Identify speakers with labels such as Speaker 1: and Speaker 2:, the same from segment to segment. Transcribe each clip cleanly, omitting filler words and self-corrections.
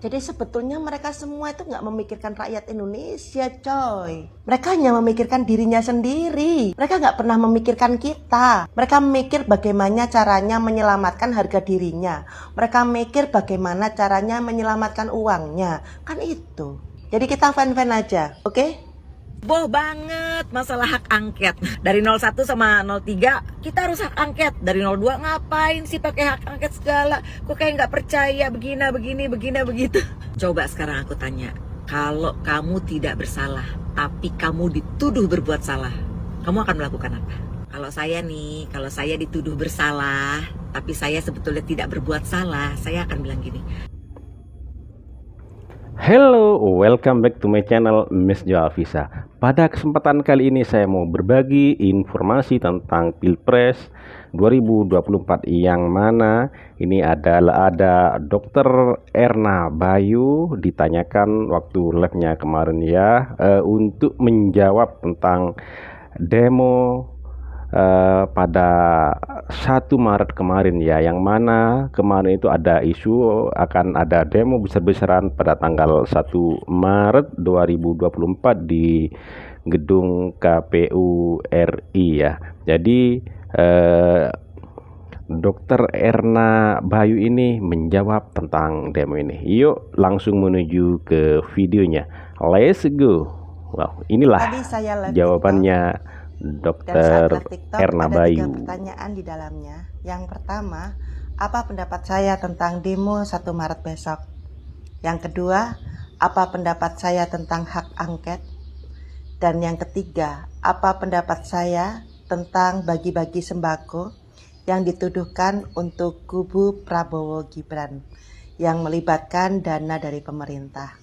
Speaker 1: Jadi sebetulnya mereka semua itu nggak memikirkan rakyat Indonesia, coy. Mereka hanya memikirkan dirinya sendiri. Mereka nggak pernah memikirkan kita. Mereka mikir bagaimana caranya menyelamatkan harga dirinya. Mereka mikir bagaimana caranya menyelamatkan uangnya. Kan itu. Jadi kita fan-fan aja, oke? Okay?
Speaker 2: Boh banget masalah hak angket. Dari 01 sama 03 kita harus hak angket. Dari 02 ngapain sih pakai hak angket segala? Kok kayak nggak percaya begini begitu. Coba sekarang aku tanya, kalau kamu tidak bersalah tapi kamu dituduh berbuat salah, kamu akan melakukan apa? Kalau saya nih, kalau saya dituduh bersalah tapi saya sebetulnya tidak berbuat salah, saya akan bilang gini.
Speaker 3: Hello, welcome back to my channel Miss Jo Alvisa. Pada kesempatan kali ini saya mau berbagi informasi tentang Pilpres 2024 yang mana ini adalah ada Dr. Erna Bayu ditanyakan waktu live-nya kemarin ya untuk menjawab tentang demo pada 1 Maret kemarin ya, yang mana kemarin itu ada isu akan ada demo besar-besaran pada tanggal 1 Maret 2024 di gedung KPU RI ya. Jadi Dr. Erna Bayu ini menjawab tentang demo ini. Yuk langsung menuju ke videonya. Let's go. Wow, inilah jawabannya Dr. Erna Bayu.
Speaker 1: Ada 3 pertanyaan di dalamnya. Yang pertama, apa pendapat saya tentang demo 1 Maret besok? Yang kedua, apa pendapat saya tentang hak angket? Dan yang ketiga, apa pendapat saya tentang bagi-bagi sembako yang dituduhkan untuk kubu Prabowo Gibran yang melibatkan dana dari pemerintah?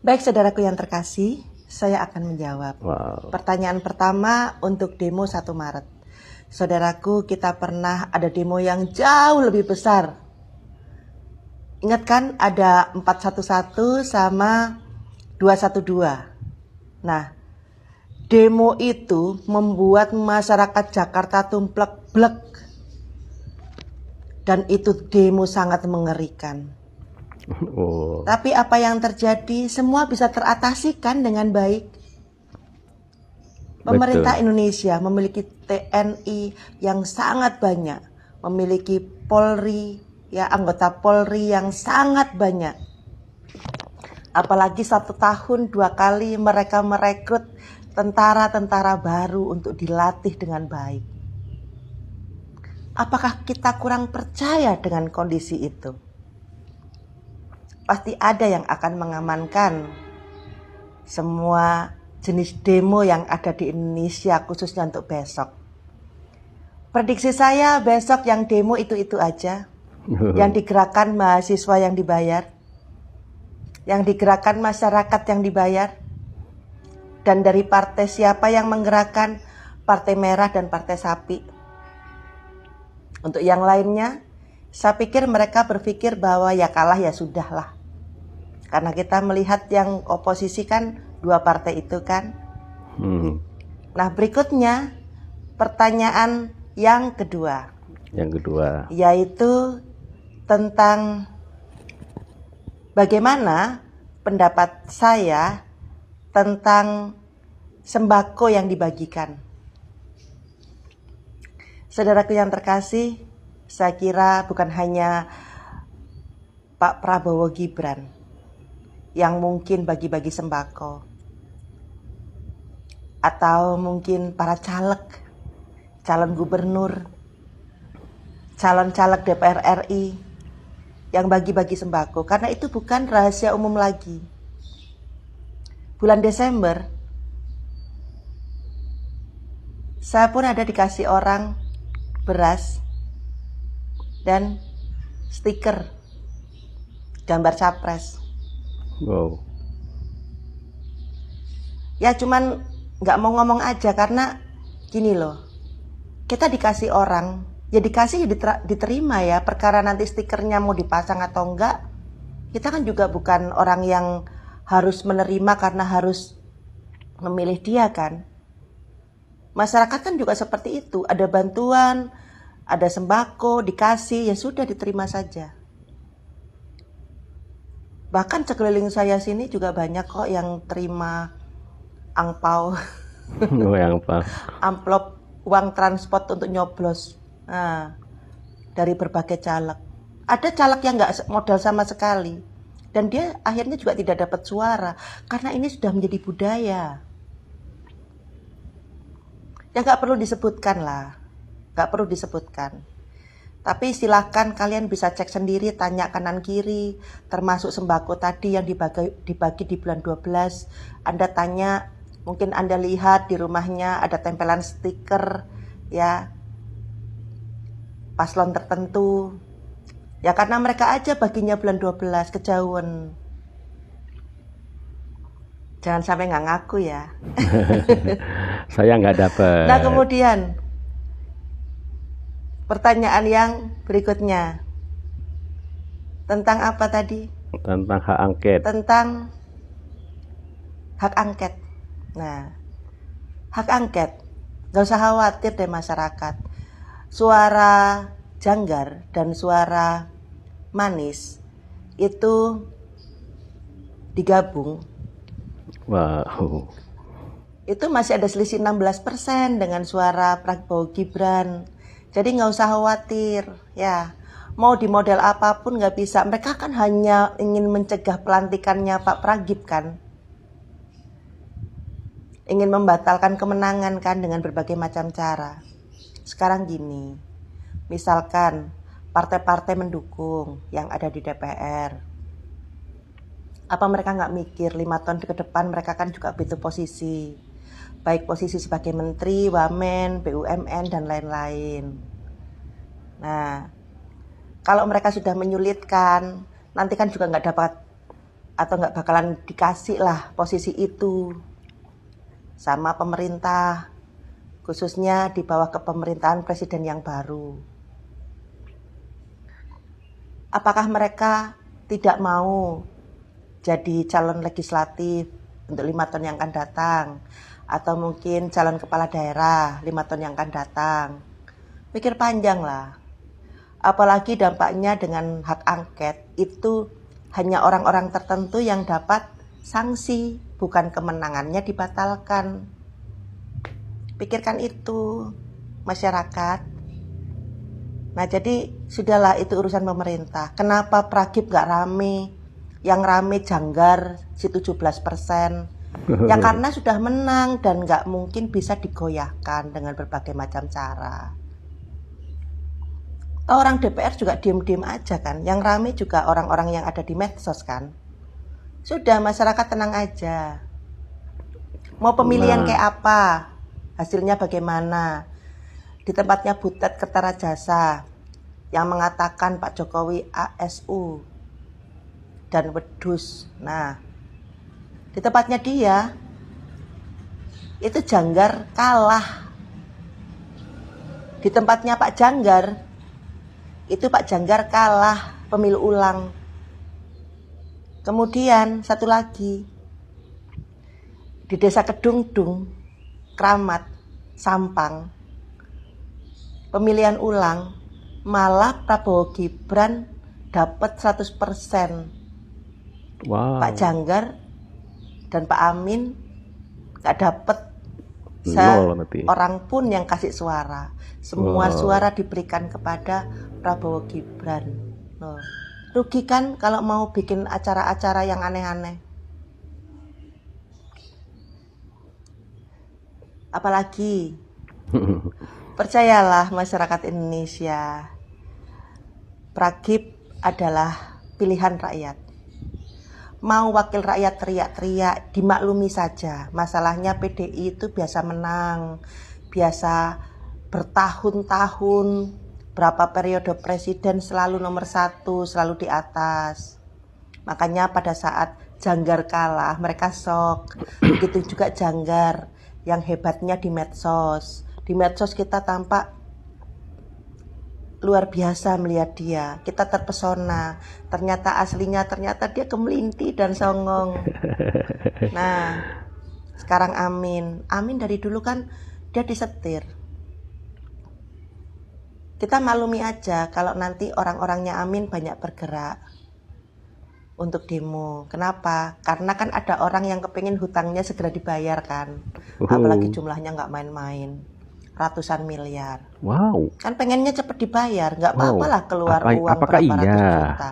Speaker 1: Baik saudaraku yang terkasih, saya akan menjawab. Pertanyaan pertama untuk demo 1 Maret. Saudaraku, kita pernah ada demo yang jauh lebih besar. Ingat kan ada 411 sama 212. Nah, demo itu membuat masyarakat Jakarta tumplek-blek. Dan itu demo sangat mengerikan. Tapi apa yang terjadi semua bisa teratasikan dengan baik. Pemerintah Indonesia memiliki TNI yang sangat banyak, memiliki Polri, ya anggota Polri yang sangat banyak. Apalagi 1 tahun 2 kali mereka merekrut tentara-tentara baru untuk dilatih dengan baik. Apakah kita kurang percaya dengan kondisi itu? Pasti ada yang akan mengamankan semua jenis demo yang ada di Indonesia khususnya untuk besok. Prediksi saya besok yang demo itu-itu aja. Yang digerakkan mahasiswa yang dibayar. Yang digerakkan masyarakat yang dibayar. Dan dari partai siapa yang menggerakkan? Partai Merah dan Partai Sapi. Untuk yang lainnya, saya pikir mereka berpikir bahwa ya kalah ya sudah lah. Karena kita melihat yang oposisi kan 2 partai itu kan. Nah berikutnya pertanyaan yang kedua. Yaitu tentang bagaimana pendapat saya tentang sembako yang dibagikan. Saudaraku yang terkasih, saya kira bukan hanya Pak Prabowo Gibran yang mungkin bagi-bagi sembako, atau mungkin para caleg, calon gubernur, calon caleg DPR RI yang bagi-bagi sembako, karena itu bukan rahasia umum lagi. Bulan Desember, saya pun ada dikasih orang beras dan stiker gambar capres. Ya cuman gak mau ngomong aja karena gini loh, kita dikasih orang, ya dikasih ya diterima ya. Perkara nanti stikernya mau dipasang atau enggak, kita kan juga bukan orang yang harus menerima karena harus memilih dia kan. Masyarakat kan juga seperti itu, ada bantuan, ada sembako, dikasih, ya sudah diterima saja. Bahkan sekeliling saya sini juga banyak kok yang terima angpau,
Speaker 3: Oh, yang apa?
Speaker 1: amplop uang transport untuk nyoblos. Nah, dari berbagai caleg. Ada caleg yang nggak modal sama sekali. Dan dia akhirnya juga tidak dapat suara. Karena ini sudah menjadi budaya. Ya nggak perlu disebutkan lah. Nggak perlu disebutkan. Tapi silahkan kalian bisa cek sendiri, tanya kanan kiri, termasuk sembako tadi yang dibagi di bulan 12. Anda tanya, mungkin Anda lihat di rumahnya ada tempelan stiker, ya, paslon tertentu. Ya karena mereka aja baginya bulan 12, kejauhan. Jangan sampai nggak ngaku ya.
Speaker 3: Saya nggak dapat.
Speaker 1: Nah kemudian, pertanyaan yang berikutnya. Tentang apa tadi?
Speaker 3: Tentang hak angket.
Speaker 1: Tentang hak angket. Nah, hak angket, gak usah khawatir deh masyarakat. Suara janggar dan suara manis itu digabung,
Speaker 3: Wow.
Speaker 1: itu masih ada selisih 16% dengan suara Prabowo Gibran. Jadi nggak usah khawatir, ya. Mau di model apapun nggak bisa. Mereka kan hanya ingin mencegah pelantikannya Pak Pragib kan. Ingin membatalkan kemenangan kan dengan berbagai macam cara. Sekarang gini, misalkan partai-partai mendukung yang ada di DPR. Apa mereka nggak mikir 5 tahun ke depan mereka kan juga butuh posisi. Baik posisi sebagai menteri, wamen, BUMN, dan lain-lain. Nah, kalau mereka sudah menyulitkan, nanti kan juga nggak dapat atau nggak bakalan dikasih lah posisi itu sama pemerintah, khususnya di bawah kepemerintahan presiden yang baru. Apakah mereka tidak mau jadi calon legislatif untuk 5 tahun yang akan datang? Atau mungkin calon kepala daerah 5 tahun yang akan datang? Mikir panjang lah. Apalagi dampaknya dengan hak angket itu hanya orang-orang tertentu yang dapat sanksi, bukan kemenangannya dibatalkan. Pikirkan itu, masyarakat. Nah jadi sudahlah itu urusan pemerintah. Kenapa Pragib gak rame? Yang rame janggar si 17%. Ya karena sudah menang dan gak mungkin bisa digoyahkan dengan berbagai macam cara. Orang DPR juga diem-diem aja kan. Yang rame juga orang-orang yang ada di medsos kan. Sudah masyarakat tenang aja. Mau pemilihan kayak apa? Hasilnya bagaimana? Di tempatnya Butet Kertarajasa yang mengatakan Pak Jokowi ASU dan wedus. Nah, di tempatnya dia itu Janggar kalah. Di tempatnya Pak Janggar itu Pak Janggar kalah pemilu ulang. Kemudian satu lagi di Desa Kedungdung, Kramat, Sampang, pemilihan ulang malah Prabowo Gibran dapat 100%.
Speaker 3: Wow.
Speaker 1: Pak Janggar dan Pak Amin gak dapat seorang pun yang kasih suara. Semua suara diberikan kepada Prabowo Gibran. Loh, rugi kan kalau mau bikin acara-acara yang aneh-aneh. Apalagi percayalah masyarakat Indonesia, Pragib adalah pilihan rakyat. Mau wakil rakyat teriak-teriak, dimaklumi saja. Masalahnya PDI itu biasa menang, biasa bertahun-tahun, berapa periode presiden selalu nomor 1, selalu di atas. Makanya pada saat Janggar kalah, mereka shock. Begitu juga Janggar, yang hebatnya di medsos. Di medsos kita tampak luar biasa melihat dia. Kita terpesona. Ternyata aslinya dia kemelinti dan songong. Nah, sekarang Amin. Amin dari dulu kan dia disetir. Kita maklumi aja kalau nanti orang-orangnya Amin banyak bergerak. untuk demo. Kenapa? Karena kan ada orang yang kepingin hutangnya segera dibayar kan. Apalagi jumlahnya nggak main-main, ratusan miliar.
Speaker 3: Wow.
Speaker 1: Kan pengennya cepet dibayar, nggak
Speaker 3: Wow.
Speaker 1: apa-apa lah keluar uang
Speaker 3: Apakah
Speaker 1: berapa ratus
Speaker 3: iya?
Speaker 1: juta.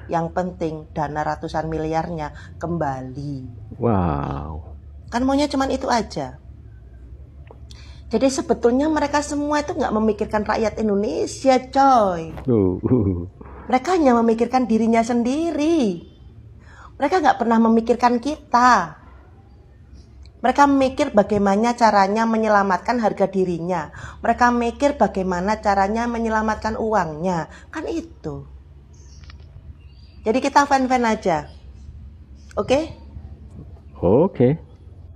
Speaker 1: Yang penting dana ratusan miliarnya kembali.
Speaker 3: Wow.
Speaker 1: Kan maunya cuman itu aja. Jadi sebetulnya mereka semua itu nggak memikirkan rakyat Indonesia, coy. Mereka hanya memikirkan dirinya sendiri. Mereka nggak pernah memikirkan kita. Mereka mikir bagaimana caranya menyelamatkan harga dirinya. Mereka mikir bagaimana caranya menyelamatkan uangnya. Kan itu. Jadi kita fan-fan aja. Oke?
Speaker 3: Oke.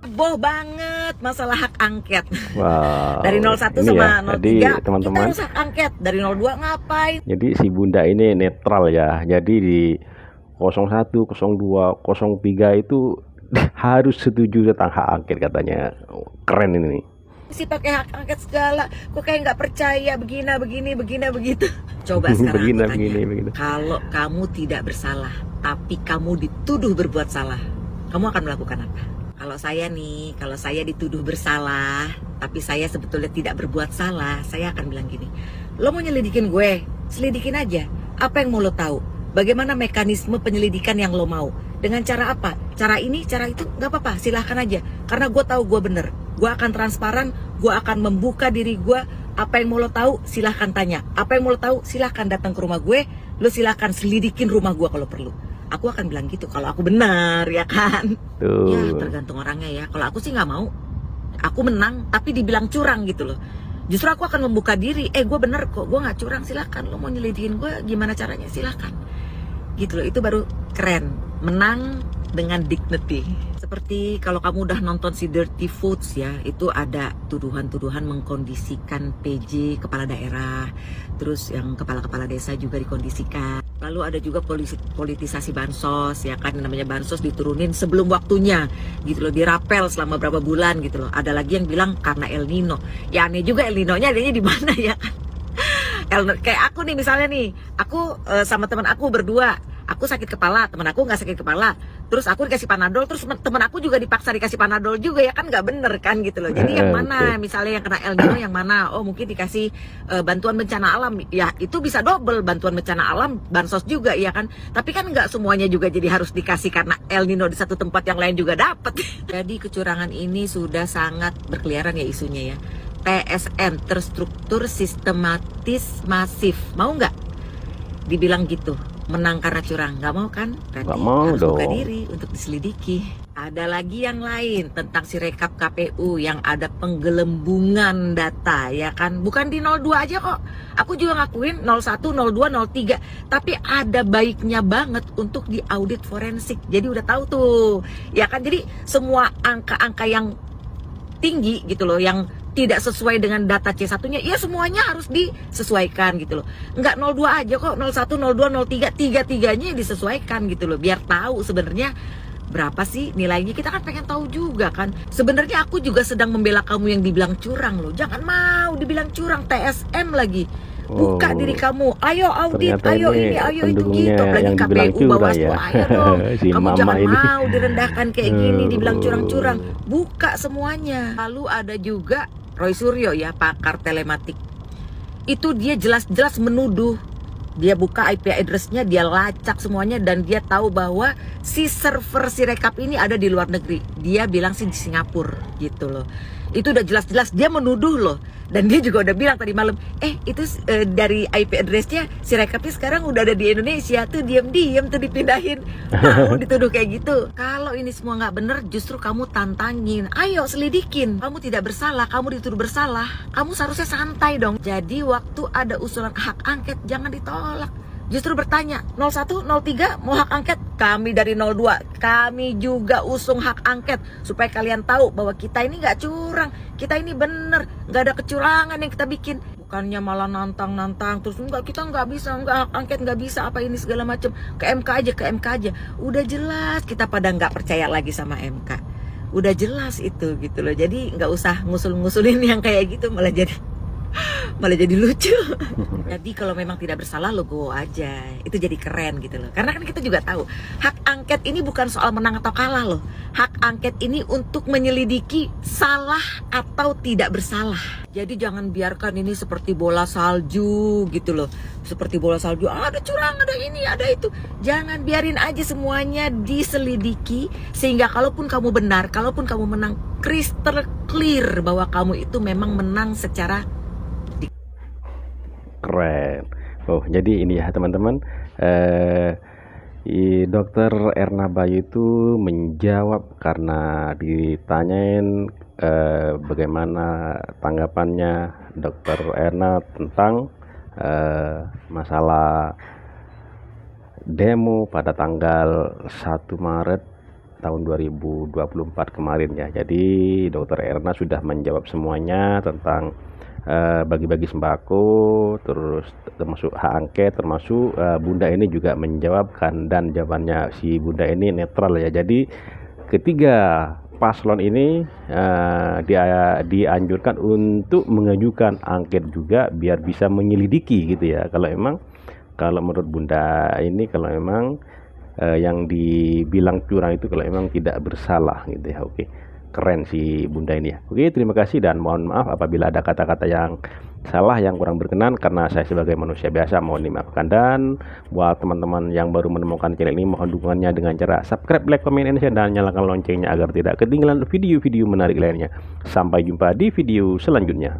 Speaker 2: Heboh banget masalah hak angket.
Speaker 3: Wow.
Speaker 2: Dari 01
Speaker 3: Ini
Speaker 2: sama
Speaker 3: ya,
Speaker 2: 03
Speaker 3: jadi
Speaker 2: kita
Speaker 3: teman-teman,
Speaker 2: harus hak angket. Dari 02 ngapain?
Speaker 3: jadi si Bunda ini netral ya. Jadi di 01, 02, 03 itu harus setuju tentang hak angket katanya. Keren ini nih.
Speaker 2: Sih pakai hak angket segala, kok kayak nggak percaya begini begitu. Coba sekarang aku tanya,
Speaker 3: begini.
Speaker 2: kalau kamu tidak bersalah tapi kamu dituduh berbuat salah, kamu akan melakukan apa? Kalau saya nih, kalau saya dituduh bersalah tapi saya sebetulnya tidak berbuat salah, saya akan bilang gini, lo mau nyelidikin gue, selidikin aja. Apa yang mau lo tahu? Bagaimana mekanisme penyelidikan yang lo mau? Dengan cara apa? Cara ini, cara itu, nggak apa-apa, silahkan aja. Karena gue tahu gue bener, gue akan transparan, gue akan membuka diri gue. Apa yang mau lo tahu, silahkan tanya. Apa yang mau lo tahu, silahkan datang ke rumah gue. Lo silahkan selidikin rumah gue kalau perlu. Aku akan bilang gitu kalau aku benar, ya kan?
Speaker 3: Tuh.
Speaker 2: Ya tergantung orangnya ya. Kalau aku sih nggak mau. Aku menang tapi dibilang curang gitu loh. Justru aku akan membuka diri. Gue bener kok, gue nggak curang, silakan. Lo mau nyelidikin gue gimana caranya, silakan. Gitu loh, itu baru keren. Menang dengan dignity. Seperti kalau kamu udah nonton si Dirty Foods ya, itu ada tuduhan-tuduhan mengkondisikan PJ kepala daerah, terus yang kepala-kepala desa juga dikondisikan. Lalu ada juga politisasi bansos, ya kan, namanya bansos diturunin sebelum waktunya, gitu loh, dirapel selama berapa bulan gitu loh. Ada lagi yang bilang karena El Nino. Ya aneh juga El Nino-nya adanya di mana ya kan? Kayak aku nih misalnya nih, aku sama teman aku berdua, aku sakit kepala, teman aku nggak sakit kepala, terus aku dikasih panadol, terus teman aku juga dipaksa dikasih panadol juga, ya kan nggak bener kan gitu loh. Jadi yang mana misalnya yang kena El Nino yang mana? Oh mungkin dikasih bantuan bencana alam, ya itu bisa double bantuan bencana alam, bansos juga ya kan. Tapi kan nggak semuanya juga jadi harus dikasih karena El Nino di satu tempat yang lain juga dapat. Jadi kecurangan ini sudah sangat berkeliaran ya isunya ya. TSM, terstruktur, sistematis, masif. Mau nggak dibilang gitu? Menang karena curang? Nggak mau kan? Berarti
Speaker 3: Nggak mau
Speaker 2: harus buka
Speaker 3: dong.
Speaker 2: diri untuk diselidiki. Ada lagi yang lain tentang si rekap KPU yang ada penggelembungan data ya kan. Bukan di 02 aja kok. Aku juga ngakuin 01, 02, 03. Tapi ada baiknya banget untuk diaudit forensik. Jadi udah tahu tuh. Ya kan, jadi semua angka-angka yang tinggi gitu loh, yang tidak sesuai dengan data C1-nya, ya semuanya harus disesuaikan gitu loh. Enggak 02 aja kok, 01, 02, 03, tiga-tiganya disesuaikan gitu loh. Biar tahu sebenarnya berapa sih nilainya. Kita kan pengen tahu juga kan. Sebenarnya aku juga sedang membela kamu yang dibilang curang loh. Jangan mau dibilang curang, TSM lagi. Buka diri kamu, ayo audit,
Speaker 3: Ternyata
Speaker 2: ayo
Speaker 3: ini
Speaker 2: ini, ayo itu
Speaker 3: pendukungnya
Speaker 2: gitu. Apalagi
Speaker 3: yang dibilang
Speaker 2: KPU,
Speaker 3: curang
Speaker 2: Bawaslu,
Speaker 3: ya.
Speaker 2: ayo dong.
Speaker 3: Si
Speaker 2: Kamu
Speaker 3: mama
Speaker 2: jangan
Speaker 3: ini.
Speaker 2: mau direndahkan kayak gini, dibilang curang-curang. Buka semuanya. Lalu ada juga Roy Suryo ya, pakar telematik. Itu dia jelas-jelas menuduh. Dia buka IP address-nya, dia lacak semuanya, dan dia tahu bahwa si server Sirekap ini ada di luar negeri. Dia bilang sih di Singapura gitu loh. Itu udah jelas-jelas dia menuduh loh. Dan dia juga udah bilang tadi malam, itu dari IP address-nya Sirekapnya sekarang udah ada di Indonesia. Tuh diam-diam tuh dipindahin. Mau dituduh kayak gitu. Kalau ini semua nggak bener, justru kamu tantangin. Ayo selidikin. Kamu tidak bersalah, kamu dituduh bersalah. Kamu seharusnya santai dong. Jadi waktu ada usulan hak angket, jangan ditolak. Justru bertanya, 01, 03 mau hak angket? Kami dari 02, kami juga usung hak angket. Supaya kalian tahu bahwa kita ini gak curang. Kita ini bener, gak ada kecurangan yang kita bikin. Bukannya malah nantang-nantang. Terus enggak, kita gak bisa, enggak hak angket gak bisa, apa ini segala macam. Ke MK aja. Udah jelas kita pada gak percaya lagi sama MK. Udah jelas itu gitu loh. Jadi gak usah ngusul-ngusulin yang kayak gitu, malah jadi malah jadi lucu. Jadi kalau memang tidak bersalah logo aja, itu jadi keren gitu loh. Karena kan kita juga tahu hak angket ini bukan soal menang atau kalah loh. Hak angket ini untuk menyelidiki salah atau tidak bersalah. Jadi jangan biarkan ini seperti bola salju gitu loh. Seperti bola salju, ada curang, ada ini, ada itu. Jangan, biarin aja semuanya diselidiki, sehingga kalaupun kamu benar, kalaupun kamu menang, crystal clear bahwa kamu itu memang menang secara
Speaker 3: Keren. Oh, jadi ini ya teman-teman, Dokter Erna Bayu itu menjawab karena ditanyain bagaimana tanggapannya Dokter Erna tentang masalah demo pada tanggal 1 Maret tahun 2024 kemarin ya. Jadi Dokter Erna sudah menjawab semuanya tentang bagi-bagi sembako, terus termasuk hak angket, termasuk Bunda ini juga menjawabkan, dan jawabannya si Bunda ini netral ya. Jadi ketiga paslon ini dia dianjurkan untuk mengajukan angket juga biar bisa menyelidiki gitu ya. Kalau menurut Bunda ini, kalau memang yang dibilang curang itu kalau memang tidak bersalah gitu ya. Oke, keren si Bunda ini ya. Oke, terima kasih dan mohon maaf apabila ada kata-kata yang salah, yang kurang berkenan, karena saya sebagai manusia biasa mohon dimaafkan. Dan buat teman-teman yang baru menemukan channel ini, mohon dukungannya dengan cara subscribe, like, comment, and share, dan nyalakan loncengnya agar tidak ketinggalan video-video menarik lainnya. Sampai jumpa di video selanjutnya.